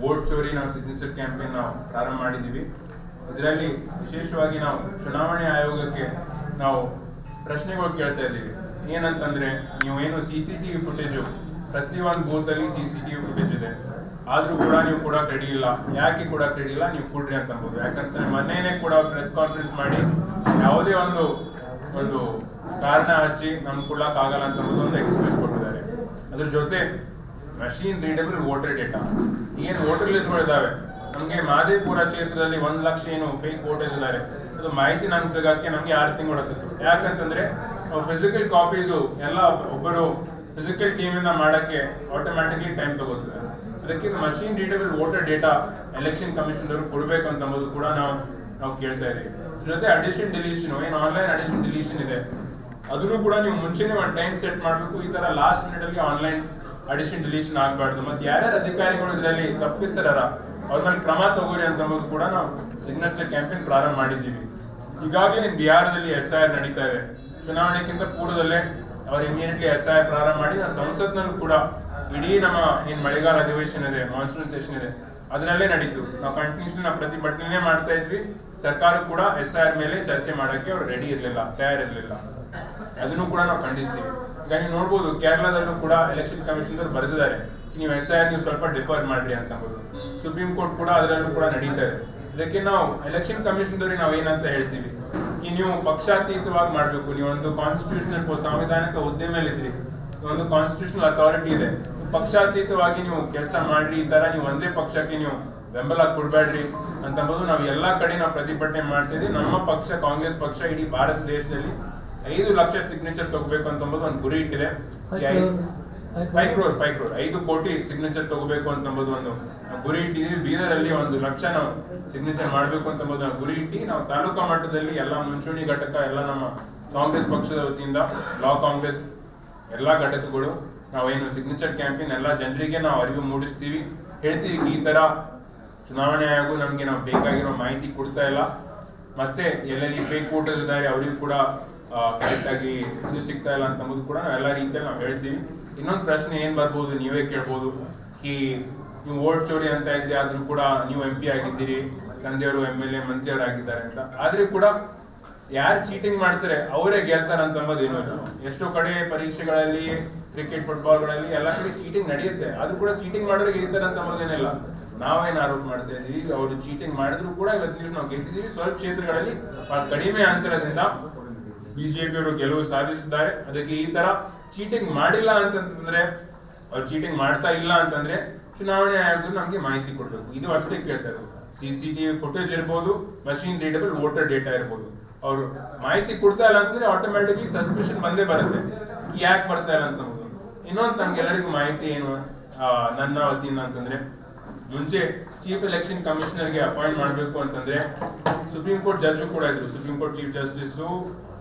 Vote ಚೋರಿ ನಾವು signature campaign ನಾವು ಪ್ರಾರಂಭ ಮಾಡಿದ್ದೀವಿ. ಇದರಲ್ಲಿ ವಿಶೇಷವಾಗಿ ನಾವು ಚುನಾವಣೆ ಆಯೋಗಕ್ಕೆ ನಾವು ಪ್ರಶ್ನೆಗಳು ಕೇಳ್ತಾ ಇದ್ದೀವಿ. ಏನಂತಂದ್ರೆ, ನೀವು ಏನು CCTV ಫುಟೇಜು, ಪ್ರತಿಯೊಂದು ಬೂತಲ್ಲಿ CCTV ಫುಟೇಜ್ ಇದೆ, ಆದ್ರೂ ಕೂಡ ನೀವು ಕೊಡಕ್ಕೆ ರೆಡಿ ಇಲ್ಲ. ಯಾಕೆ ಕೊಡಕ್ಕೆ ರೆಡಿ ಇಲ್ಲ, ನೀವು ಕೊಡ್ರಿ ಅಂತ ಅನ್ಬೋದು. ಯಾಕಂದ್ರೆ ಮೊನ್ನೆನೇ ಕೂಡ ಪ್ರೆಸ್ ಕಾನ್ಫರೆನ್ಸ್ ಮಾಡಿ ಯಾವುದೇ ಒಂದು ಕಾರಣ ಹಚ್ಚಿ ನಮ್ಗೆ ಕೊಡಕ್ ಆಗಲ್ಲ ಅಂತ ಒಂದು ಎಕ್ಸ್ಕ್ಯೂಸ್ ಕೊಟ್ಟಿದ್ದಾರೆ. ಅದ್ರ ಜೊತೆ ಮಷೀನ್ ರೀಡಬಲ್ ವೋಟರ್ ಡೇಟಾ, ಏನು ವೋಟರ್ ಲಿಸ್ಟ್ಗಳು ಇದಾವೆ ನಮಗೆ ಮಹದೇವಪುರ ಕ್ಷೇತ್ರದಲ್ಲಿ 1 ಲಕ್ಷ ಏನು ಫೇಕ್ ವೋಟರ್ಸ್ ಇದ್ದಾರೆ, ಅದು ಮಾಹಿತಿ ನಮ್ಗೆ ಸಿಗಕ್ಕೆ ನಮ್ಗೆ 6 ತಿಂಗಳು ಹತ್ತಿತ್ತು. ಯಾಕಂತಂದ್ರೆ ಫಿಸಿಕಲ್ ಕಾಪೀಸು ಎಲ್ಲ ಒಬ್ಬರು ಫಿಸಿಕಲ್ ಟೀಮಿಂದ ಮಾಡಕ್ಕೆ ಆಟೋಮ್ಯಾಟಿಕ್ಲಿ ಟೈಮ್ ತಗೋತದೆ. ಅದಕ್ಕೆ machine readable voter data election commission ಅವರು ಕೊಡಬೇಕು ಅಂತ ಅಂಬೋದು ಕೂಡ ನಾವು ಕೇಳ್ತಾ ಇದ್ದೀವಿ. ಜೊತೆ ಅಡಿಷನ್ ಡಿಲೀಷನ್, ಏನು ಆನ್ಲೈನ್ ಅಡಿಷನ್ ಡಿಲೀಷನ್ ಇದೆ, ಅದನ್ನು ಕೂಡ ನೀವು ಮುಂಚೆನೆ ಒಂದು ಟೈಮ್ ಸೆಟ್ ಮಾಡಬೇಕು. ಈ ತರ ಲಾಸ್ಟ್ ಮಿನಿಟ್ ಅಲ್ಲಿ ಆನ್ಲೈನ್ ಅಡಿಷನ್ ಡಿಲೀಷನ್ ಆಗಬಾರ್ದು. ಮತ್ತೆ ಯಾರ್ಯಾರು ಅಧಿಕಾರಿಗಳು ಇದರಲ್ಲಿ ತಪ್ಪಿಸ್ತಾರ ಅವ್ರ ಮೇಲೆ ಕ್ರಮ ತಗೋರಿ ಅಂತ ಅಂಬೋದು ಕೂಡ ನಾವು ಸಿಗ್ನೇಚರ್ ಕ್ಯಾಂಪೇನ್ ಪ್ರಾರಂಭ ಮಾಡಿದ್ದೀವಿ. ಈಗಾಗಲೇ ಬಿಹಾರದಲ್ಲಿ SIR ನಡೀತಾ ಇದೆ. ಚುನಾವಣೆಗಿಂತ ಪೂರ್ವದಲ್ಲೇ ಅವ್ರು ಇಮಿಡಿಯೇಟ್ಲಿ SIR ಪ್ರಾರಂಭ ಮಾಡಿ ನಾವು ಸಂಸತ್ನಲ್ಲೂ ಕೂಡ ಇಡೀ ನಮ್ಮ ಏನ್ ಮಳೆಗಾಲ ಅಧಿವೇಶನ ಇದೆ, ಮಾನ್ಸೂನ್ ಸೆಷನ್ ಇದೆ, ಅದರಲ್ಲೇ ನಡೀತು. ನಾವು ಕಂಟಿನ್ಯೂಸ್ಲಿ ನಾವು ಪ್ರತಿಭಟನೆ ಮಾಡ್ತಾ ಇದ್ವಿ. ಸರ್ಕಾರ ಕೂಡ SIR ಮೇಲೆ ಚರ್ಚೆ ಮಾಡಕ್ಕೆ ಅವ್ರು ರೆಡಿ ಇರಲಿಲ್ಲ, ತಯಾರಿರಲಿಲ್ಲ. ಅದನ್ನು ಕೂಡ ನಾವು ಖಂಡಿಸ್ತೀವಿ. ಈಗ ನೀವು ನೋಡ್ಬೋದು, ಕೇರಳದಲ್ಲೂ ಕೂಡ ಎಲೆಕ್ಷನ್ ಕಮಿಷನ್ ಬರೆದಿದ್ದಾರೆ, ನೀವು SIR ನೀವು ಸ್ವಲ್ಪ ಡಿಫರ್ ಮಾಡ್ರಿ ಅಂತ ಅಂಬೋದು. ಸುಪ್ರೀಂ ಕೋರ್ಟ್ ಕೂಡ ಅದರಲ್ಲೂ ಕೂಡ ನಡೀತಾ ಇದೆ. ಇದಕ್ಕೆ ನಾವು ಎಲೆಕ್ಷನ್ ಕಮಿಷನ್ ದವ್ರಿಗೆ ನಾವು ಏನಂತ ಹೇಳ್ತೀವಿ, ನೀವು ಪಕ್ಷಾತೀತವಾಗಿ ಮಾಡ್ಬೇಕು. ನೀವು ಒಂದು ಕಾನ್ಸ್ಟಿಟ್ಯೂಷನಲ್ ಸಂವಿಧಾನಿಕ ಹುದ್ದೆ ಮೇಲೆ ಇದ್ರಿ, ಒಂದು ಕಾನ್ಸ್ಟಿಟ್ಯೂಷನಲ್ ಅಥಾರಿಟಿ ಇದೆ, ಪಕ್ಷಾತೀತವಾಗಿ ನೀವು ಕೆಲಸ ಮಾಡ್ರಿ. ಈ ತರ ನೀವು ಒಂದೇ ಪಕ್ಷಕ್ಕೆ ನೀವು ಬೆಂಬಲ ಕೊಡ್ಬೇಡ್ರಿ ಅಂತಂಬೋದು ನಾವು ಎಲ್ಲಾ ಕಡೆ ನಾವು ಪ್ರತಿಭಟನೆ ಮಾಡ್ತಿದ್ವಿ. ನಮ್ಮ ಪಕ್ಷ ಕಾಂಗ್ರೆಸ್ ಪಕ್ಷ ಇಡೀ ಭಾರತ ದೇಶದಲ್ಲಿ 5 ಲಕ್ಷ ಸಿಗ್ನೇಚರ್ ತಗೋಬೇಕು ಅಂತಂಬೋದು ಒಂದು ಗುರಿ ಇಟ್ಟಿದೆ. 5 crore 5 ಕೋಟಿ ಸಿಗ್ನೇಚರ್ ತಗೋಬೇಕು ಅಂತಂಬೋದು ಒಂದು ಗುರಿ ಇಟ್ಟಿದ್ವಿ. ಬೀದರಲ್ಲಿ 1 ಲಕ್ಷ ನಾವು ಸಿಗ್ನೇಚರ್ ಮಾಡ್ಬೇಕು ಅಂತಂಬೋದು ನಾವು ಗುರಿ ಇಟ್ಟು ನಾವು ತಾಲೂಕಾ ಮಟ್ಟದಲ್ಲಿ ಎಲ್ಲ ಮುಂಚೂಣಿ ಘಟಕ, ಎಲ್ಲ ನಮ್ಮ ಕಾಂಗ್ರೆಸ್ ಪಕ್ಷದ ವತಿಯಿಂದ ಲಾ ಕಾಂಗ್ರೆಸ್ ಎಲ್ಲಾ ಘಟಕಗಳು ನಾವೇನು ಸಿಗ್ನೇಚರ್ ಕ್ಯಾಂಪೇನ್ ಎಲ್ಲ ಜನರಿಗೆ ನಾವು ಅರಿವು ಮೂಡಿಸ್ತೀವಿ. ಹೇಳ್ತೀವಿ ಈ ತರ ಚುನಾವಣೆ ಆಯೋಗ ನಮ್ಗೆ ನಾವು ಬೇಕಾಗಿರೋ ಮಾಹಿತಿ ಕೊಡ್ತಾ ಇಲ್ಲ, ಮತ್ತೆ ಎಲ್ಲೆಲ್ಲಿ ಫೇಕ್ ವೋಟರ್ಸ್ ಇದ್ದಾರೆ ಅವರಿಗೂ ಕೂಡ ಕರೆಕ್ಟ್ ಆಗಿ ಇದು ಸಿಗ್ತಾ ಇಲ್ಲ ಅಂತಂಬುದು ಕೂಡ ನಾವು ಎಲ್ಲ ರೀತಿಯಲ್ಲಿ ನಾವು ಹೇಳ್ತೀವಿ. ಇನ್ನೊಂದು ಪ್ರಶ್ನೆ ಏನ್ ಬರ್ಬೋದು, ನೀವೇ ಕೇಳ್ಬೋದು, ನೀವು ವೋಟ್ ಚೋರಿ ಅಂತ ಇದ್ರಿ, ಆದ್ರೂ ಕೂಡ ನೀವು MP ಆಗಿದ್ದೀರಿ, ತಂದೆಯವರು MLA ಮಂತ್ರಿಯವರು ಆಗಿದ್ದಾರೆ ಅಂತ, ಆದ್ರೂ ಕೂಡ ಯಾರು ಚೀಟಿಂಗ್ ಮಾಡ್ತಾರೆ ಅವರೇ ಗೆಲ್ತಾರೆ ಅಂತಂಬೋದು ಏನೂ ಇಲ್ಲ. ಎಷ್ಟೋ ಕಡೆ ಪರೀಕ್ಷೆಗಳಲ್ಲಿ, ಕ್ರಿಕೆಟ್, ಫುಟ್ಬಾಲ್ಗಳಲ್ಲಿ ಎಲ್ಲ ಕಡೆ ಚೀಟಿಂಗ್ ನಡೆಯುತ್ತೆ, ಆದ್ರೂ ಕೂಡ ಚೀಟಿಂಗ್ ಮಾಡೋರಿಗೆ ಗೆಲ್ತಾರೆ ಅಂತಂಬೋದೇನಿಲ್ಲ. ನಾವೇನು ಆರೋಪ ಮಾಡ್ತಾ ಇದೀವಿ, ಅವರು ಚೀಟಿಂಗ್ ಮಾಡಿದ್ರು ಕೂಡ ಇವತ್ತು ನಾವು ಗೆದ್ದಿದ್ದೀವಿ. ಸ್ವಲ್ಪ ಕ್ಷೇತ್ರಗಳಲ್ಲಿ ಕಡಿಮೆ ಅಂತರದಿಂದ BJP ಅವರು ಗೆಲುವು ಸಾಧಿಸಿದ್ದಾರೆ. ಅದಕ್ಕೆ ಈ ತರ ಚೀಟಿಂಗ್ ಮಾಡಿಲ್ಲ ಅಂತಂದ್ರೆ, ಅವ್ರು ಚೀಟಿಂಗ್ ಮಾಡ್ತಾ ಇಲ್ಲ ಅಂತಂದ್ರೆ ಚುನಾವಣೆ ಆಯೋಗದಲ್ಲಿ ನಮ್ಗೆ ಮಾಹಿತಿ ಕೊಡ್ಬೇಕು. ಇದು ಅಷ್ಟೇ ಕೇಳ್ತಾ ಇರೋದು. CCTV ಫುಟೇಜ್ ಇರ್ಬೋದು, ಮಷೀನ್ ರೀಡಬಲ್ ವೋಟರ್ ಡೇಟಾ ಇರ್ಬೋದು, ಅವರು ಮಾಹಿತಿ ಕೊಡ್ತಾ ಇಲ್ಲ ಅಂತಂದ್ರೆ ಆಟೋಮ್ಯಾಟಿಕ್ಲಿ ಸಸ್ಪಿಷನ್ ಬಂದೇ ಬರುತ್ತೆ, ಯಾಕೆ ಬರ್ತಾ ಇಲ್ಲ ಅಂತ. ಇನ್ನೊಂದು ನಮ್ಗೆಲ್ಲರಿಗೂ ಮಾಹಿತಿ ಏನು ನನ್ನ ವತಿಯಿಂದ ಅಂತಂದ್ರೆ, ಮುಂಚೆ ಚೀಫ್ ಎಲೆಕ್ಷನ್ ಕಮಿಷನರ್ಗೆ ಅಪಾಯಿಂಟ್ ಮಾಡಬೇಕು ಅಂತಂದ್ರೆ ಸುಪ್ರೀಂ ಕೋರ್ಟ್ ಜಡ್ಜು ಕೂಡ ಇದ್ರು. Supreme court chief justice,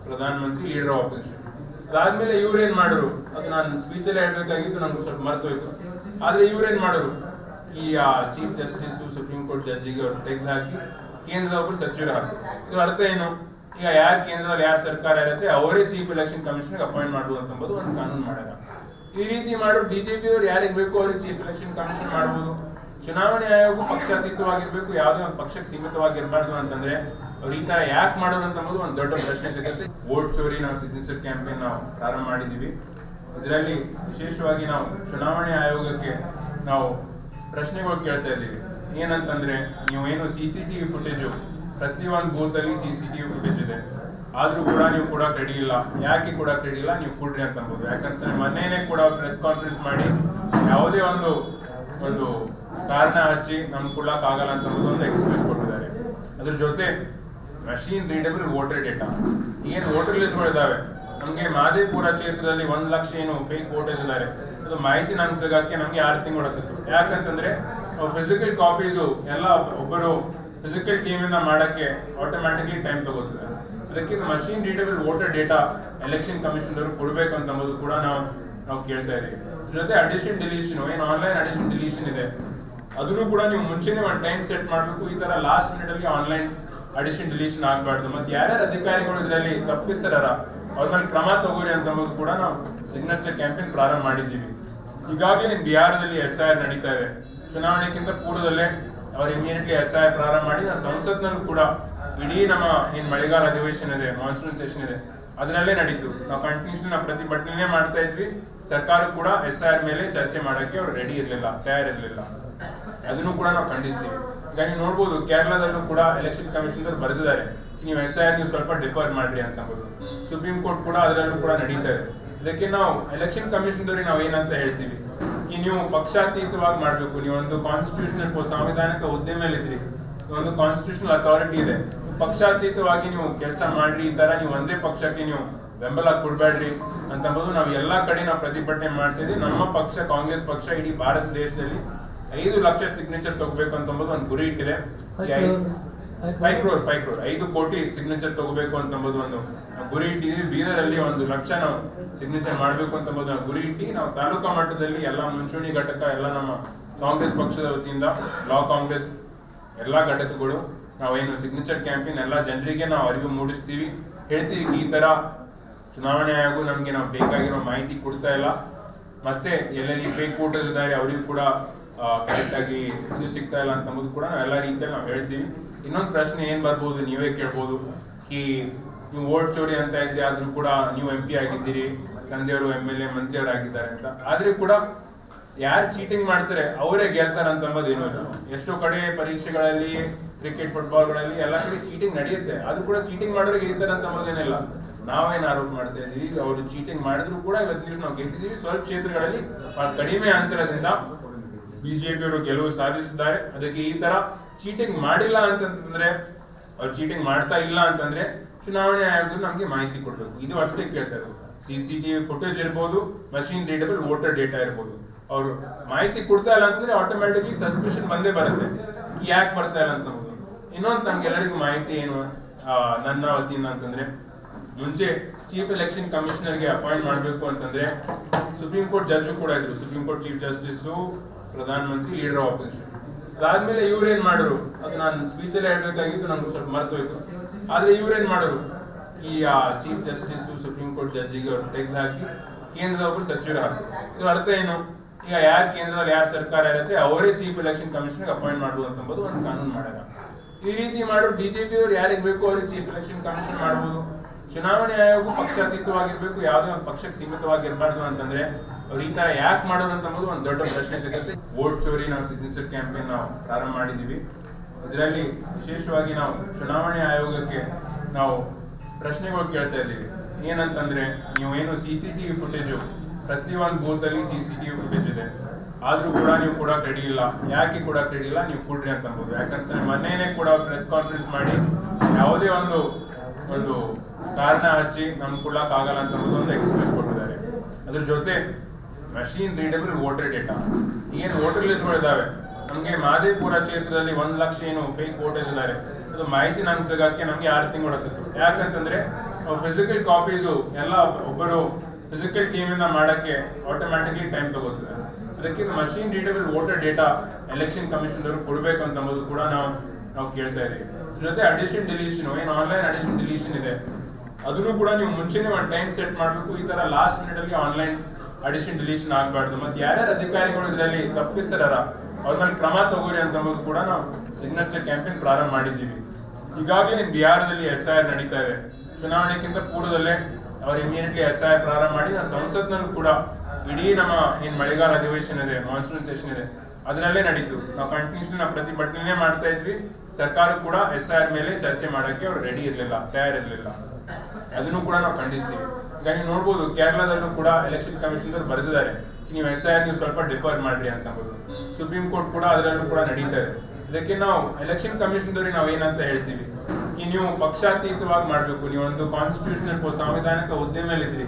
Pradhan Mantri, leader of opposition. ಅದಾದ್ಮೇಲೆ ಇವ್ರೇನ್ ಮಾಡಿದ್ರು, ಅದು ನಾನು ಸ್ಪೀಚ್ ಅಲ್ಲೇ ಹೇಳ್ಬೇಕಾಗಿತ್ತು, ನಮ್ಗೆ ಸ್ವಲ್ಪ ಮರ್ತೋಯ್ತು. ಆದ್ರೆ ಇವ್ರೇನ್ ಮಾಡಿದ್ರು, ಈ ಚೀಫ್ ಜಸ್ಟಿಸ್, ಸುಪ್ರೀಂ ಕೋರ್ಟ್ ಜಡ್ಜಿಗೆ ಅವ್ರು ತೆಗೆದು ಹಾಕಿ ಕೇಂದ್ರದ ಒಬ್ಬರು ಸಚಿವರು ಹಾಕಿದ್ರು. ಇದ್ರ ಅರ್ಥ ಏನು, ಈಗ ಯಾರು ಕೇಂದ್ರದಲ್ಲಿ ಯಾರು ಸರ್ಕಾರ ಇರುತ್ತೆ ಅವರೇ ಚೀಫ್ ಎಲೆಕ್ಷನ್ ಕಮಿಷನರ್ ಅಪಾಯಿಂಟ್ ಮಾಡುವುದು ಅಂತಂಬೋದು ಒಂದು ಕಾನೂನು ಮಾಡ್ಯಾರ. ಈ ರೀತಿ ಮಾಡೋರು BJP ಅವರು ಯಾರಿಗೆ ಬೇಕು ಅವ್ರಿಗೆ ಚೀಫ್ ಎಲೆಕ್ಷನ್ ಕಮಿಷನ್ ಮಾಡಬಹುದು. ಚುನಾವಣೆ ಆಯೋಗ ಪಕ್ಷಾತೀತವಾಗಿರ್ಬೇಕು, ಯಾವುದೇ ಒಂದು ಪಕ್ಷಕ್ಕೆ ಸೀಮಿತವಾಗಿರ್ಬಾರ್ದು ಅಂತಂದ್ರೆ ಅವ್ರು ಈ ತರ ಯಾಕೆ ಮಾಡೋದು ಅಂತಂಬೋದು ಒಂದು ದೊಡ್ಡ ಪ್ರಶ್ನೆ ಸಿಗುತ್ತೆ. ವೋಟ್ ಚೋರಿ ನಾವು ಸಿಗ್ನೇಚರ್ ಕ್ಯಾಂಪೇನ್ ನಾವು ಪ್ರಾರಂಭ ಮಾಡಿದ್ದೀವಿ. ಇದರಲ್ಲಿ ವಿಶೇಷವಾಗಿ ನಾವು ಚುನಾವಣೆ ಆಯೋಗಕ್ಕೆ ನಾವು ಪ್ರಶ್ನೆಗಳು ಕೇಳ್ತಾ ಇದ್ದೀವಿ. ಏನಂತಂದ್ರೆ, ನೀವು ಏನು CCTV ಫುಟೇಜು, ಪ್ರತಿಯೊಂದು ಬೂತಲ್ಲಿ CCTV ಫುಟೇಜ್ ಇದೆ, ಆದ್ರೂ ಕೂಡ ನೀವು ಕೊಡಕ್ಕೆ ರೆಡಿ ಇಲ್ಲ. ಯಾಕೆ ಕೊಡಕ್ಕೆ ರೆಡಿ ಇಲ್ಲ, ನೀವು ಕೊಡ್ರಿ ಅಂತ ಅನ್ಬೋದು. ಯಾಕಂದ್ರೆ ಮೊನ್ನೆನೇ ಕೂಡ ಪ್ರೆಸ್ ಕಾನ್ಫರೆನ್ಸ್ ಮಾಡಿ ಯಾವುದೇ ಒಂದು ಕಾರಣ ಹಚ್ಚಿ ನಮ್ಗೆ ಕೊಡಕ್ ಆಗಲ್ಲ ಅಂತ ಒಂದು ಎಕ್ಸ್ಕ್ಯೂಸ್ ಕೊಟ್ಟಿದ್ದಾರೆ. ಅದ್ರ ಜೊತೆ ಮಷೀನ್ ರೀಡಬಲ್ ವೋಟರ್ ಡೇಟಾ, ಏನು ವೋಟರ್ ಲಿಸ್ಟ್ಗಳು ಇದಾವೆ ನಮ್ಗೆ ಮಹದೇವಪುರ ಕ್ಷೇತ್ರದಲ್ಲಿ 1 ಲಕ್ಷ ಏನು ಫೇಕ್ ವೋಟರ್ಸ್ ಇದ್ದಾರೆ, ಅದು ಮಾಹಿತಿ ನಮ್ಗೆ ಸಿಗಕ್ಕೆ ನಮ್ಗೆ 6 ತಿಂಗಳು ಹತ್ತಿತ್ತು. ಯಾಕಂತಂದ್ರೆ ಫಿಸಿಕಲ್ ಕಾಪೀಸು ಎಲ್ಲ ಒಬ್ಬರು ಫಿಸಿಕಲ್ ಟೀಮಿಂದ ಮಾಡಕ್ಕೆ ಆಟೋಮ್ಯಾಟಿಕ್ಲಿ ಟೈಮ್ ತಗೋತದೆ. ಅದಕ್ಕೆ machine readable voter data election commission ಅವರು ಕೊಡಬೇಕು ಅಂತ ಅಂಬೋದು ಕೂಡ ನಾವು ಕೇಳ್ತಾ ಇದೀವಿ. ಜೊತೆ ಅಡಿಷನ್ ಡಿಲೀಷನ್, ಏನು ಆನ್ಲೈನ್ ಅಡಿಷನ್ ಡಿಲೀಷನ್ ಇದೆ, ಅದನ್ನು ಕೂಡ ನೀವು ಮುಂಚೆನೆ ಒಂದು ಟೈಮ್ ಸೆಟ್ ಮಾಡಬೇಕು. ಈ ತರ ಲಾಸ್ಟ್ ಮಿನಿಟ್ ಅಲ್ಲಿ ಆನ್ಲೈನ್ ಅಡಿಷನ್ ಡಿಲೀಷನ್ ಆಗಬಾರ್ದು. ಮತ್ತೆ ಯಾರ್ಯಾರು ಅಧಿಕಾರಿಗಳು ಇದರಲ್ಲಿ ತಪ್ಪಿಸ್ತಾರ ಅವ್ರ ಮೇಲೆ ಕ್ರಮ ತಗೋರಿ ಅಂತಂಬೋದು ಕೂಡ ನಾವು ಸಿಗ್ನೇಚರ್ ಕ್ಯಾಂಪೇನ್ ಪ್ರಾರಂಭ ಮಾಡಿದ್ದೀವಿ. ಈಗಾಗಲೇ ಬಿಹಾರದಲ್ಲಿ SIR ನಡೀತಾ ಇದೆ. ಚುನಾವಣೆಗಿಂತ ಪೂರ್ವದಲ್ಲೇ ಅವ್ರು ಇಮಿಡಿಯೇಟ್ಲಿ SIR ಪ್ರಾರಂಭ ಮಾಡಿ ನಾವು ಸಂಸತ್ನಲ್ಲೂ ಕೂಡ ಇಡೀ ನಮ್ಮ ಏನ್ ಮಳೆಗಾಲ ಅಧಿವೇಶನ ಇದೆ, ಮಾನ್ಸೂನ್ ಸೆಷನ್ ಇದೆ, ಅದರಲ್ಲೇ ನಡೀತು. ನಾವು ಕಂಟಿನ್ಯೂಸ್ಲಿ ನಾವು ಪ್ರತಿಭಟನೆ ಮಾಡ್ತಾ ಇದ್ವಿ. ಸರ್ಕಾರ ಕೂಡ SIR ಮೇಲೆ ಚರ್ಚೆ ಮಾಡಕ್ಕೆ ಅವ್ರು ರೆಡಿ ಇರಲಿಲ್ಲ, ತಯಾರಿರಲಿಲ್ಲ. ಅದನ್ನು ಕೂಡ ನಾವು ಖಂಡಿಸ್ತೀವಿ. ಈಗ ನೀವು ನೋಡ್ಬೋದು, ಕೇರಳದಲ್ಲೂ ಕೂಡ ಎಲೆಕ್ಷನ್ ಕಮಿಷನ್ ಬರೆದಿದ್ದಾರೆ, ನೀವು SIR ನೀವು ಸ್ವಲ್ಪ ಡಿಫರ್ ಮಾಡ್ರಿ ಅಂತ ಅಂಬೋದು. ಸುಪ್ರೀಂ ಕೋರ್ಟ್ ಕೂಡ ಅದರಲ್ಲೂ ಕೂಡ ನಡೀತಾ ಇದೆ. ಇದಕ್ಕೆ ನಾವು ಎಲೆಕ್ಷನ್ ಕಮಿಷನ್ ನಾವು ಏನಂತ ಹೇಳ್ತೀವಿ, ನೀವು ಪಕ್ಷಾತೀತವಾಗಿ ಮಾಡ್ಬೇಕು. ನೀವು ಒಂದು ಕಾನ್ಸ್ಟಿಟ್ಯೂಷನಲ್ ಸಾಂವಿಧಾನಿಕ ಹುದ್ದೆ ಮೇಲೆ ಇದ್ರಿ, ಒಂದು ಕಾನ್ಸ್ಟಿಟ್ಯೂಷನಲ್ ಅಥಾರಿಟಿ ಇದೆ, ಪಕ್ಷಾತೀತವಾಗಿ ನೀವು ಕೆಲಸ ಮಾಡ್ರಿ. ಈ ತರ ನೀವು ಒಂದೇ ಪಕ್ಷಕ್ಕೆ ನೀವು ಬೆಂಬಲ ಕೊಡ್ಬೇಡ್ರಿ ಅಂತಂಬೋದು ನಾವು ಎಲ್ಲಾ ಕಡೆ ನಾವು ಪ್ರತಿಭಟನೆ ಮಾಡ್ತಿದ್ವಿ. ನಮ್ಮ ಪಕ್ಷ ಕಾಂಗ್ರೆಸ್ ಪಕ್ಷ ಇಡೀ ಭಾರತ ದೇಶದಲ್ಲಿ 5 ಲಕ್ಷ ಸಿಗ್ನೇಚರ್ ತಗೋಬೇಕು ಅಂತಂಬೋದು ಒಂದು ಗುರಿ ಇಟ್ಟಿದೆ. 5 crore 5 ಕೋಟಿ ಸಿಗ್ನೇಚರ್ ತಗೋಬೇಕು ಅಂತಂಬೋದು ಒಂದು ಗುರಿ ಇಟ್ಟಿದ್ವಿ. ಬೀದರಲ್ಲಿ 1 ಲಕ್ಷ ನಾವು ಸಿಗ್ನೇಚರ್ ಮಾಡ್ಬೇಕು ಅಂತಂಬೋದು ಗುರಿ ಇಟ್ಟು ನಾವು ತಾಲೂಕಾ ಮಟ್ಟದಲ್ಲಿ ಎಲ್ಲ ಮುಂಚೂಣಿ ಘಟಕ, ಎಲ್ಲ ನಮ್ಮ ಕಾಂಗ್ರೆಸ್ ಪಕ್ಷದ ವತಿಯಿಂದ ಲಾ ಕಾಂಗ್ರೆಸ್ ಎಲ್ಲಾ ಘಟಕಗಳು ನಾವೇನು ಸಿಗ್ನೇಚರ್ ಕ್ಯಾಂಪೇನ್ ಎಲ್ಲ ಜನರಿಗೆ ನಾವು ಅರಿವು ಮೂಡಿಸ್ತೀವಿ. ಹೇಳ್ತೀವಿ ಈ ತರ ಚುನಾವಣೆ ಆಯೋಗ ನಮ್ಗೆ ನಾವು ಬೇಕಾಗಿರೋ ಮಾಹಿತಿ ಕೊಡ್ತಾ ಇಲ್ಲ, ಮತ್ತೆ ಎಲ್ಲೆಲ್ಲಿ ಫೇಕ್ ವೋಟರ್ಸ್ ಇದ್ದಾರೆ ಅವರಿಗೂ ಕೂಡ ಕರೆಕ್ಟ್ ಆಗಿ ಇದು ಸಿಗ್ತಾ ಇಲ್ಲ ಅಂತಂಬುದು ಕೂಡ ನಾವೆಲ್ಲ ರೀತಿಯಲ್ಲಿ ನಾವು ಹೇಳ್ತೀವಿ. ಇನ್ನೊಂದು ಪ್ರಶ್ನೆ ಏನ್ ಬರ್ಬೋದು, ನೀವೇ ಕೇಳ್ಬೋದು, ನೀವು ವೋಟ್ ಚೋರಿ ಅಂತ ಇದ್ರಿ, ಆದ್ರೂ ಕೂಡ ನೀವು MP ಆಗಿದ್ದೀರಿ, ತಂದೆಯವರು MLA ಮಂತ್ರಿಯವರು ಆಗಿದ್ದಾರೆ ಅಂತ. ಆದ್ರೂ ಕೂಡ ಯಾರು ಚೀಟಿಂಗ್ ಮಾಡ್ತಾರೆ ಅವರೇ ಗೆಲ್ತಾರೆ ಅಂತಂಬುದು ಏನೂ ಇಲ್ಲ. ಎಷ್ಟೋ ಕಡೆ ಪರೀಕ್ಷೆಗಳಲ್ಲಿ, ಕ್ರಿಕೆಟ್, ಫುಟ್ಬಾಲ್ಗಳಲ್ಲಿ ಎಲ್ಲ ಕಡೆ ಚೀಟಿಂಗ್ ನಡೆಯುತ್ತೆ. ಆದ್ರೂ ಕೂಡ ಚೀಟಿಂಗ್ ಮಾಡೋರಿಗೆ ಗೆಲ್ತಾರೆ ಅಂತಂಬೋದೇನಿಲ್ಲ. ನಾವೇನು ಆರೋಪ ಮಾಡ್ತಾ ಇದೀವಿ, ಅವರು ಚೀಟಿಂಗ್ ಮಾಡಿದ್ರು ಕೂಡ ಇವತ್ತು ನಾವು ಗೆದ್ದಿದ್ದೀವಿ. ಸ್ವಲ್ಪ ಕ್ಷೇತ್ರಗಳಲ್ಲಿ ಕಡಿಮೆ ಅಂತರದಿಂದ ಬಿಜೆಪಿಯವರು ಗೆಲುವು ಸಾಧಿಸಿದ್ದಾರೆ. ಅದಕ್ಕೆ ಈ ತರ ಚೀಟಿಂಗ್ ಮಾಡಿಲ್ಲ ಅಂತಂದ್ರೆ, ಅವ್ರು ಚೀಟಿಂಗ್ ಮಾಡ್ತಾ ಇಲ್ಲ ಅಂತಂದ್ರೆ ಚುನಾವಣೆ ಆಯೋಗದಲ್ಲಿ ನಮ್ಗೆ ಮಾಹಿತಿ ಕೊಡ್ಬೇಕು. ಇದು ಅಷ್ಟೇ ಕೇಳ್ತಾ ಇರೋದು. CCTV ಫುಟೇಜ್ ಇರ್ಬೋದು, ಮಷೀನ್ ರೀಡಬಲ್ ವೋಟರ್ ಡೇಟಾ ಇರ್ಬೋದು. ಅವರು ಮಾಹಿತಿ ಕೊಡ್ತಾ ಇಲ್ಲ ಅಂತಂದ್ರೆ ಆಟೋಮ್ಯಾಟಿಕ್ಲಿ ಸಸ್ಪಿಷನ್ ಬಂದೇ ಬರುತ್ತೆ, ಯಾಕೆ ಬರ್ತಾ ಇಲ್ಲ ಅಂತ. ಇನ್ನೊಂದು ನಮ್ಗೆಲ್ಲರಿಗೂ ಮಾಹಿತಿ ಏನು ನನ್ನ ವತಿಯಿಂದ ಅಂತಂದ್ರೆ, ಮುಂಚೆ ಚೀಫ್ ಎಲೆಕ್ಷನ್ ಕಮಿಷನರ್ಗೆ ಅಪಾಯಿಂಟ್ ಮಾಡಬೇಕು ಅಂತಂದ್ರೆ ಸುಪ್ರೀಂ ಕೋರ್ಟ್ ಜಡ್ಜು ಕೂಡ ಇದ್ರು. Supreme court chief justice, Pradhan Mantri, leader of opposition. ಅದಾದ್ಮೇಲೆ ಇವ್ರೇನ್ ಮಾಡೋರು, ಅದು ನಾನು ಸ್ಪೀಚಲ್ಲಿ ಹೇಳ್ಬೇಕಾಗಿತ್ತು, ನಮ್ಗೆ ಸ್ವಲ್ಪ ಮರ್ತೋಯ್ತು. ಆದ್ರೆ ಇವ್ರೇನ್ ಮಾಡೋರು, ಈ ಚೀಫ್ ಜಸ್ಟಿಸ್, ಸುಪ್ರೀಂ ಕೋರ್ಟ್ ಜಡ್ಜಿಗೆ ಅವ್ರು ತೆಗೆದುಹಾಕಿ ಕೇಂದ್ರದ ಒಬ್ಬರು ಸಚಿವರು ಹಾಕಿದ್ರು. ಇದ್ರ ಅರ್ಥ ಏನು, ಈಗ ಯಾರು ಕೇಂದ್ರದಲ್ಲಿ ಯಾರು ಸರ್ಕಾರ ಇರುತ್ತೆ ಅವರೇ ಚೀಫ್ ಎಲೆಕ್ಷನ್ ಕಮಿಷನರ್ ಅಪಾಯಿಂಟ್ ಮಾಡ್ಬೋದು ಅಂತಂಬೋದು ಒಂದು ಕಾನೂನು ಮಾಡ್ಯಾರ. ಈ ರೀತಿ ಮಾಡೋರು BJP ಅವ್ರು ಯಾರಿಗೆ ಬೇಕು ಅವ್ರಿಗೆ ಚೀಫ್ ಎಲೆಕ್ಷನ್ ಕಮಿಷನ್ ಮಾಡ್ಬೋದು. ಚುನಾವಣೆ ಆಯೋಗ ಪಕ್ಷಾತೀತವಾಗಿರ್ಬೇಕು, ಯಾವುದೇ ಒಂದು ಪಕ್ಷಕ್ಕೆ ಸೀಮಿತವಾಗಿರ್ಬಾರ್ದು ಅಂತಂದ್ರೆ ಅವ್ರು ಈ ತರ ಯಾಕೆ ಮಾಡೋದು ಅಂತಂಬೋದು ಒಂದು ದೊಡ್ಡ ಪ್ರಶ್ನೆ ಸಿಗುತ್ತೆ. ವೋಟ್ ಚೋರಿ ನಾವು ಸಿಗ್ನೇಚರ್ ಕ್ಯಾಂಪೇನ್ ನಾವು ಪ್ರಾರಂಭ ಮಾಡಿದೀವಿ. ಇದರಲ್ಲಿ ವಿಶೇಷವಾಗಿ ನಾವು ಚುನಾವಣೆ ಆಯೋಗಕ್ಕೆ ನಾವು ಪ್ರಶ್ನೆಗಳು ಕೇಳ್ತಾ ಇದ್ದೀವಿ. ಏನಂತಂದ್ರೆ, ನೀವು ಏನು CCTV ಫುಟೇಜು, ಪ್ರತಿಯೊಂದು ಬೂತ್ ಅಲ್ಲಿ CCTV ಫುಟೇಜ್ ಇದೆ, ಆದ್ರೂ ಕೂಡ ನೀವು ಕೊಡಕ್ ರೆಡಿ ಇಲ್ಲ. ಯಾಕೆ ಕೊಡಕ್ ರೆಡಿ ಇಲ್ಲ, ನೀವು ಕೊಡ್ರಿ ಅಂತಂಬೋದು. ಯಾಕಂದ್ರೆ ಮೊನ್ನೆನೇ ಕೂಡ ಪ್ರೆಸ್ ಕಾನ್ಫರೆನ್ಸ್ ಮಾಡಿ ಯಾವುದೇ ಒಂದು ಕಾರಣ ಹಚ್ಚಿ ನಮ್ಗೆ ಕೊಡಕ್ ಆಗಲ್ಲ ಅಂತಂಬೋದು ಒಂದು ಎಕ್ಸ್ಕ್ಯೂಸ್ ಕೊಟ್ಟಿದ್ದಾರೆ. ಅದ್ರ ಜೊತೆ ಮಷೀನ್ ರೀಡಬಲ್ ವೋಟರ್ ಡೇಟಾ, ಏನು ವೋಟರ್ ಲಿಸ್ಟ್ಗಳಿದಾವೆ, ನಮ್ಗೆ ಮಹದೇವಪುರ ಕ್ಷೇತ್ರದಲ್ಲಿ 1 ಲಕ್ಷ ಏನು ಫೇಕ್ ವೋಟರ್ಸ್ ಇದ್ದಾರೆ, ಅದು ಮಾಹಿತಿ ನಮ್ಗೆ ಸಿಗಕ್ಕೆ ನಮ್ಗೆ 6 ತಿಂಗಳು ಹೊತ್ತಿತ್ತು. ಯಾಕಂತಂದ್ರೆ ಫಿಸಿಕಲ್ ಕಾಪೀಸು ಎಲ್ಲ ಒಬ್ಬರು ಫಿಸಿಕಲ್ ಟೀಮ್ ಇಂದ ಮಾಡಕ್ಕೆ ಆಟೋಮ್ಯಾಟಿಕ್ಲಿ ಟೈಮ್ ತಗೋತದೆ. ಅದಕ್ಕೆ machine readable voter data election commission ಅವರು ಕೊಡ್ಬೇಕು ಅಂತಂಬೋದು ಕೂಡ ನಾವು ಕೇಳ್ತಾ ಇದೀವಿ. ಜೊತೆ ಅಡಿಷನ್ ಡಿಲೀಷನ್, ಏನು ಆನ್ಲೈನ್ ಅಡಿಷನ್ ಡಿಲೀಷನ್ ಇದೆ, ಅದನ್ನು ಕೂಡ ನೀವು ಮುಂಚೆನೆ ಒಂದು ಟೈಮ್ ಸೆಟ್ ಮಾಡಬೇಕು. ಈ ತರ ಲಾಸ್ಟ್ ಮಿನಿಟ್ ಅಲ್ಲಿ ಆನ್ಲೈನ್ ಅಡಿಷನ್ ಡಿಲೀಷನ್ ಆಗಬಾರ್ದು. ಮತ್ತೆ ಯಾರ್ಯಾರು ಅಧಿಕಾರಿಗಳು ಇದರಲ್ಲಿ ತಪ್ಪಿಸ್ತಾರ ಅವ್ರ ಮೇಲೆ ಕ್ರಮ ತಗೋರಿ ಅಂತಂಬೋದು ಕೂಡ ನಾವು ಸಿಗ್ನೇಚರ್ ಕ್ಯಾಂಪೇನ್ ಪ್ರಾರಂಭ ಮಾಡಿದ್ದೀವಿ. ಈಗಾಗಲೇ ಬಿಹಾರದಲ್ಲಿ SIR ನಡೀತಾ ಇದೆ. ಚುನಾವಣೆಗಿಂತ ಪೂರ್ವದಲ್ಲೇ ಅವ್ರು ಇಮಿಡಿಯೇಟ್ಲಿ SIR ಪ್ರಾರಂಭ ಮಾಡಿ ನಾವು ಸಂಸತ್ನಲ್ಲೂ ಕೂಡ ಇಡೀ ನಮ್ಮ ಏನ್ ಮಳೆಗಾಲ ಅಧಿವೇಶನ ಇದೆ, ಮಾನ್ಸೂನ್ ಸೆಷನ್ ಇದೆ, ಅದರಲ್ಲೇ ನಡೀತು. ನಾವು ಕಂಟಿನ್ಯೂಸ್ಲಿ ನಾವು ಪ್ರತಿಭಟನೆ ಮಾಡ್ತಾ ಇದ್ವಿ. ಸರ್ಕಾರ ಕೂಡ SIR ಮೇಲೆ ಚರ್ಚೆ ಮಾಡಕ್ಕೆ ಅವ್ರು ರೆಡಿ ಇರಲಿಲ್ಲ, ತಯಾರಿರಲಿಲ್ಲ. ಅದನ್ನು ಕೂಡ ನಾವು ಖಂಡಿಸ್ತೀವಿ. ಈಗ ನೀವು ನೋಡ್ಬೋದು, ಕೇರಳದಲ್ಲೂ ಕೂಡ ಎಲೆಕ್ಷನ್ ಕಮಿಷನ್ ಬರೆದಿದ್ದಾರೆ, ನೀವು SIR ನೀವು ಸ್ವಲ್ಪ ಡಿಫರ್ ಮಾಡ್ರಿ ಅಂತಂಬೋದು. ಸುಪ್ರೀಂ ಕೋರ್ಟ್ ಕೂಡ ಅದರಲ್ಲೂ ಕೂಡ ನಡೀತಾ ಇದೆ. ಇದಕ್ಕೆ ನಾವು ಎಲೆಕ್ಷನ್ ಕಮಿಷನ್ ನಾವು ಏನಂತ ಹೇಳ್ತೀವಿ, ನೀವು ಪಕ್ಷಾತೀತವಾಗಿ ಮಾಡ್ಬೇಕು. ನೀವು ಒಂದು ಕಾನ್ಸ್ಟಿಟ್ಯೂಷನಲ್ ಸಾಂವಿಧಾನಿಕ ಹುದ್ದೆ ಮೇಲೆ ಇದ್ರಿ,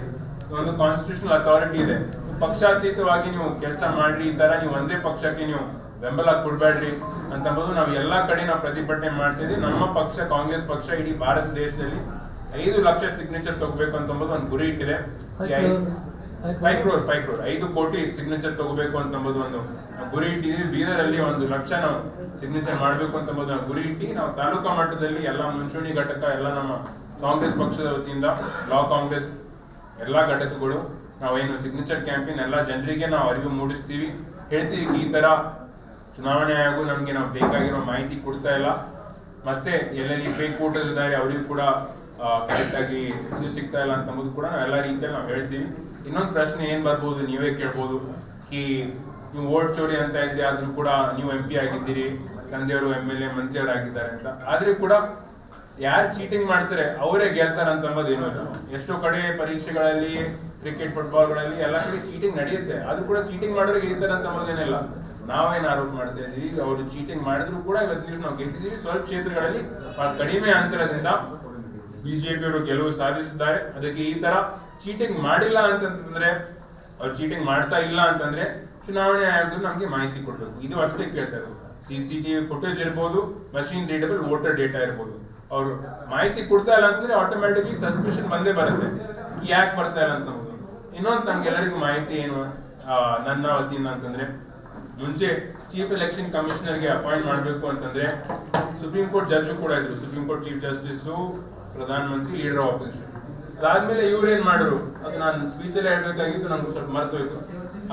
ಒಂದು ಕಾನ್ಸ್ಟಿಟ್ಯೂಷನಲ್ ಅಥಾರಿಟಿ ಇದೆ, ಪಕ್ಷಾತೀತವಾಗಿ ನೀವು ಕೆಲಸ ಮಾಡ್ರಿ. ಈ ತರ ನೀವು ಒಂದೇ ಪಕ್ಷಕ್ಕೆ ನೀವು ಬೆಂಬಲ ಕೊಡ್ಬೇಡ್ರಿ ಅಂತಂಬೋದು ನಾವು ಎಲ್ಲಾ ಕಡೆ ನಾವು ಪ್ರತಿಭಟನೆ ಮಾಡ್ತಿದ್ವಿ. ನಮ್ಮ ಪಕ್ಷ ಕಾಂಗ್ರೆಸ್ ಪಕ್ಷ ಇಡೀ ಭಾರತ ದೇಶದಲ್ಲಿ 5 ಲಕ್ಷ ಸಿಗ್ನೇಚರ್ ತಗೋಬೇಕು ಅಂತಂಬೋದು ಒಂದು ಗುರಿ ಇಟ್ಟಿದೆ. 5 ಕೋಟಿ ಸಿಗ್ನೇಚರ್ ತಗೋಬೇಕು ಅಂತಂಬೋದು ಒಂದು ಗುರಿ ಇಟ್ಟಿದ್ವಿ. ಬೀದರಲ್ಲಿ 1 ಲಕ್ಷ ನಾವು ಸಿಗ್ನೇಚರ್ ಮಾಡ್ಬೇಕು ಅಂತಂಬೋದು ಗುರಿ ಇಟ್ಟು ನಾವು ತಾಲೂಕಾ ಮಟ್ಟದಲ್ಲಿ ಎಲ್ಲ ಮುಂಚೂಣಿ ಘಟಕ, ಎಲ್ಲ ನಮ್ಮ ಕಾಂಗ್ರೆಸ್ ಪಕ್ಷದ ವತಿಯಿಂದ ಲಾ ಕಾಂಗ್ರೆಸ್ ಎಲ್ಲಾ ಘಟಕಗಳು ನಾವೇನು ಸಿಗ್ನೇಚರ್ ಕ್ಯಾಂಪೇನ್ ಎಲ್ಲ ಜನರಿಗೆ ನಾವು ಅರಿವು ಮೂಡಿಸ್ತೀವಿ. ಹೇಳ್ತೀವಿ ಈ ತರ ಚುನಾವಣೆ ಆಯೋಗ ನಮ್ಗೆ ನಾವು ಬೇಕಾಗಿರೋ ಮಾಹಿತಿ ಕೊಡ್ತಾ ಇಲ್ಲ, ಮತ್ತೆ ಎಲ್ಲೆಲ್ಲಿ ಫೇಕ್ ವೋಟರ್ ಇದ್ದಾರೆ ಅವರಿಗೂ ಕೂಡ ಕರೆಕ್ಟ್ ಆಗಿ ಇದು ಸಿಗ್ತಾ ಇಲ್ಲ ಅಂತಂಬುದು ಕೂಡ ನಾವೆಲ್ಲ ರೀತಿಯಲ್ಲಿ ನಾವು ಹೇಳ್ತೀವಿ. ಇನ್ನೊಂದು ಪ್ರಶ್ನೆ ಏನ್ ಬರ್ಬೋದು, ನೀವೇ ಕೇಳ್ಬೋದು, ನೀವು ವೋಟ್ ಚೋರಿ ಅಂತ ಇದ್ರಿ, ಆದ್ರೂ ಕೂಡ ನೀವು MP ಆಗಿದ್ದೀರಿ, ತಂದೆಯವರು MLA ಮಂತ್ರಿಯವರು ಆಗಿದ್ದಾರೆ ಅಂತ, ಆದ್ರೂ ಕೂಡ ಯಾರು ಚೀಟಿಂಗ್ ಮಾಡ್ತಾರೆ ಅವರೇ ಗೆಲ್ತಾರೆ ಅಂತಂಬುದು ಏನೂ ಇಲ್ಲ. ಎಷ್ಟೋ ಕಡೆ ಪರೀಕ್ಷೆಗಳಲ್ಲಿ, ಕ್ರಿಕೆಟ್, ಫುಟ್ಬಾಲ್ಗಳಲ್ಲಿ ಎಲ್ಲ ಕಡೆ ಚೀಟಿಂಗ್ ನಡೆಯುತ್ತೆ, ಆದ್ರೂ ಕೂಡ ಚೀಟಿಂಗ್ ಮಾಡೋರಿಗೆ ಗೆಲ್ತಾರೆ ಅಂತಂಬುದೇನಿಲ್ಲ. ನಾವೇನು ಆರೋಪ ಮಾಡ್ತಾ ಇದೀವಿ, ಅವರು ಚೀಟಿಂಗ್ ಮಾಡಿದ್ರು ಕೂಡ ಇವತ್ತು ದಿವಸ ನಾವು ಗೆದ್ದಿದ್ದೀವಿ. ಸ್ವಲ್ಪ ಕ್ಷೇತ್ರಗಳಲ್ಲಿ ಕಡಿಮೆ ಅಂತರದಿಂದ ಬಿಜೆಪಿಯವರು ಗೆಲುವು ಸಾಧಿಸಿದ್ದಾರೆ. ಅದಕ್ಕೆ ಈ ತರ ಚೀಟಿಂಗ್ ಮಾಡಿಲ್ಲ ಅಂತಂದ್ರೆ, ಅವ್ರು ಚೀಟಿಂಗ್ ಮಾಡ್ತಾ ಇಲ್ಲ ಅಂತಂದ್ರೆ ಚುನಾವಣೆ ಆಯೋಗದವ್ರು ನಮ್ಗೆ ಮಾಹಿತಿ ಕೊಡ್ಬೇಕು. ಇದು ಅಷ್ಟೇ ಕೇಳ್ತಾ ಇರೋದು. CCTV ಫುಟೇಜ್ ಇರ್ಬೋದು, ಮಷೀನ್ ರೀಡಬಲ್ ವೋಟರ್ ಡೇಟಾ ಇರ್ಬೋದು. ಅವರು ಮಾಹಿತಿ ಕೊಡ್ತಾ ಇಲ್ಲ ಅಂತಂದ್ರೆ ಆಟೋಮ್ಯಾಟಿಕ್ಲಿ ಸಸ್ಪಿಷನ್ ಬಂದೇ ಬರುತ್ತೆ, ಯಾಕೆ ಬರ್ತಾ ಇಲ್ಲ ಅಂತ. ಇನ್ನೊಂದು ನಮ್ಗೆಲ್ಲರಿಗೂ ಮಾಹಿತಿ ಏನು ನನ್ನ ವತಿಯಿಂದ ಅಂತಂದ್ರೆ, ಮುಂಚೆ ಚೀಫ್ ಎಲೆಕ್ಷನ್ ಕಮಿಷನರ್ಗೆ ಅಪಾಯಿಂಟ್ ಮಾಡಬೇಕು ಅಂತಂದ್ರೆ ಸುಪ್ರೀಂ ಕೋರ್ಟ್ ಜಡ್ಜು ಕೂಡ ಇದ್ರು, supreme court chief justice, Pradhan Mantri, leader of opposition. ಅದಾದ್ಮೇಲೆ ಇವ್ರೇನ್ ಮಾಡಿದ್ರು, ಅದು ನಾನು ಸ್ಪೀಚಲ್ಲಿ ಹೇಳ್ಬೇಕಾಗಿತ್ತು, ನನ್ಗೆ ಸ್ವಲ್ಪ ಮರ್ತೋಯ್ತು.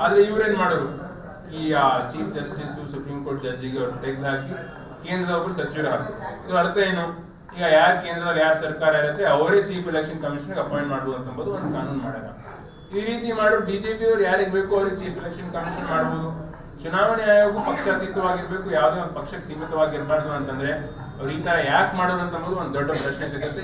ಆದ್ರೆ ಇವ್ರೇನ್ ಮಾಡಿದ್ರು, ಈ ಚೀಫ್ ಜಸ್ಟಿಸ್ ಸುಪ್ರೀಂ ಕೋರ್ಟ್ ಜಡ್ಜಿಗೆ ಅವ್ರು ತೆಗೆದುಹಾಕಿ ಕೇಂದ್ರದ ಒಬ್ಬರು ಸಚಿವರು ಹಾಕಿ. ಇದ್ರ ಅರ್ಥ ಏನು, ಈಗ ಯಾರು ಕೇಂದ್ರದಲ್ಲಿ ಯಾರು ಸರ್ಕಾರ ಇರುತ್ತೆ ಅವರೇ ಚೀಫ್ ಎಲೆಕ್ಷನ್ ಕಮಿಷನರ್ ಅಪಾಯಿಂಟ್ ಮಾಡುವುದು ಅಂತಂಬೋದು ಒಂದು ಕಾನೂನು ಮಾಡೋಣ. ಈ ರೀತಿ ಮಾಡೋರು BJP ಅವ್ರು ಯಾರಿಗೆ ಬೇಕು ಅವ್ರಿಗೆ ಚೀಫ್ ಎಲೆಕ್ಷನ್ ಕಮಿಷನ್ ಮಾಡ್ಬೋದು. ಚುನಾವಣೆ ಆಯೋಗ ಪಕ್ಷಾತೀತವಾಗಿರ್ಬೇಕು, ಯಾವುದೇ ಒಂದು ಪಕ್ಷಕ್ಕೆ ಸೀಮಿತವಾಗಿರ್ಬಾರ್ದು ಅಂತಂದ್ರೆ ಅವ್ರು ಈ ತರ ಯಾಕೆ ಮಾಡೋರು ಅಂತಂಬೋದು ಒಂದು ದೊಡ್ಡ ಪ್ರಶ್ನೆ ಸಿಗುತ್ತೆ.